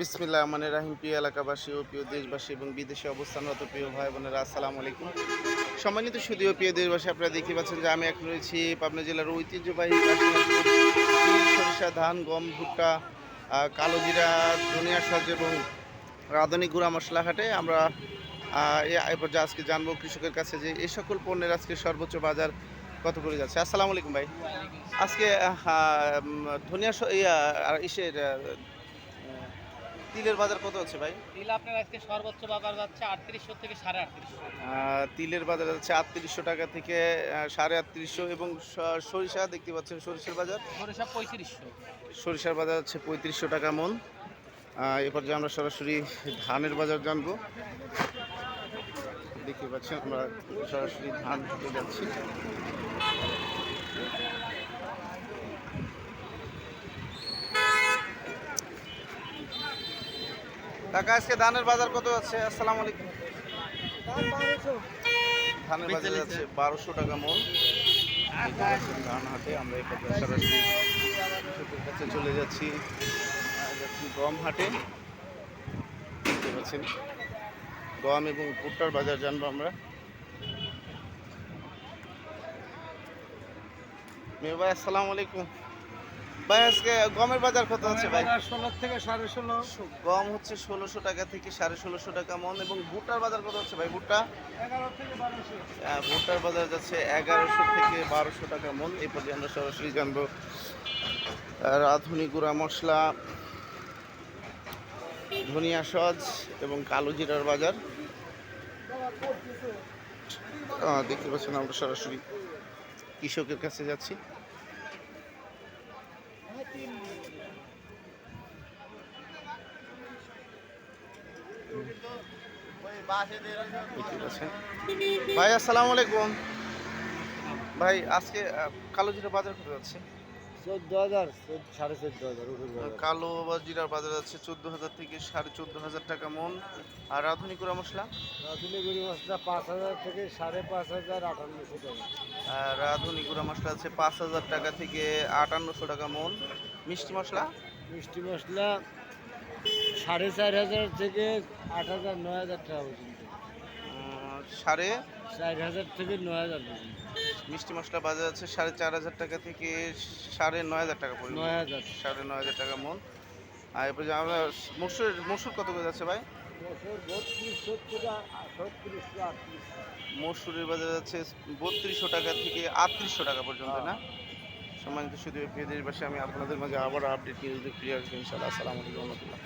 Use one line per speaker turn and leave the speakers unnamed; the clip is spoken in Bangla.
বিসমিল্লাহ রহমানির রহিম। প্রিয় এলাকাবাসী ও প্রিয় দেশবাসী এবং বিদেশে অবস্থানরত প্রিয় ভাই বোনেরা, আসসালামু আলাইকুম। সম্মানিত সুধী ও প্রিয় দেশবাসী, আপনারা দেখতে পাচ্ছেন যে আমি এখন রয়েছি পাবনা জেলার ঐতিহ্যবাহী কাশীনাথপুর। তিল, সরিষা, ধান, গম, ভুট্টা, কালোজিরা, ধনিয়া শাক এবং রাঁধুনি গুঁড়া মশলা হাটে আমরা এরপর যে আজকে জানবো কৃষকের কাছে যে এই সকল পণ্যের আজকে সর্বোচ্চ বাজার কত করে যাচ্ছে। আসসালামু আলাইকুম ভাই। আজকে ধনিয়া আর ইসের তিলের বাজার কত আছে ভাই?
তিল আপনার আজকে সর্বোচ্চ বাজার যাচ্ছে 3800 থেকে 3850।
তিলের বাজার যাচ্ছে 3800 টাকা থেকে 3850 এবং সরিষা দেখতে পাচ্ছেন, সরিষার বাজার
সরিষা 3500।
সরিষার বাজার হচ্ছে 3500 টাকা মন। এরপর যে আমরা সরাসরি ধানের বাজার জানবো। দেখতে পাচ্ছেন আমরা সরাসরি ধান দিতে যাচ্ছি। কাকা, আজকে ধানের বাজার কত আছে? আসসালামু আলাইকুম। ধানের বাজার আছে 1200 টাকা মন। ধান হাটে আমরা এই পর্যায়ে সরাসরি কৃষকের কাছে চলে যাচ্ছি গম হাটে। দেখতে পাচ্ছেন গম এবং ভুট্টার বাজার জানবো আমরা। মেয়ে ভাই, আসসালামু আলাইকুম। ভাই, আজকে গমের বাজার কত আছে ভাই?
16 থেকে 16.5।
গম হচ্ছে 1600 টাকা থেকে 1650 টাকা মন। এবং ভুট্টার বাজার কত হচ্ছে ভাই? ভুট্টা
11 থেকে 1200।
ভুট্টার বাজার যাচ্ছে 1100 থেকে 1200 টাকা মন। এই পর্যায়ে আমরা সরাসরি জানবো রাঁধুনি গুঁড়া মশলা, ধনিয়া সজ এবং কালো জিরার বাজার। দেখতে পাচ্ছেন আমরা সরাসরি কৃষকের কাছে যাচ্ছি। ভাই, আসসালামু আলাইকুম। ভাই, আজকে কালো জিরার বাজার কত যাচ্ছে?
14,000 14,500
কালো জিরার বাজার যাচ্ছে 14,000 থেকে 14,500 টাকা মন। আর রাঁধুনি গুঁড়া মশলা?
রাধুনি গুঁড়ি মশলা 5,000 থেকে 5,500 5800 টাকা।
রাঁধুনি গুঁড়া মশলা আছে 5,000 টাকা থেকে 5800 টাকা মন। মিষ্টি মশলা?
মিষ্টি মশলা 4,500 থেকে 8,000 9,000 টাকা পর্যন্ত। 4,500 থেকে 9,000 পর্যন্ত।
মিষ্টি মশলা বাজার আছে 4,500 টাকা থেকে 9,500 টাকা পর্যন্ত।
9,000।
9,500 টাকা মন। আর এরপরে যে আমরা মসুর কত করে যাচ্ছে ভাই? মসুরের বাজার যাচ্ছে 3200 টাকা থেকে 3800 টাকা পর্যন্ত না? সম্মানিত শুধু প্রিয় দেশবাসী, আমি আপনাদের মাঝে আবার আপডেট নিউজ দিয়ে ফিরে আসবো ইনশাআল্লাহ। আসসালামু আলাইকুম রহমতুল্লাহ।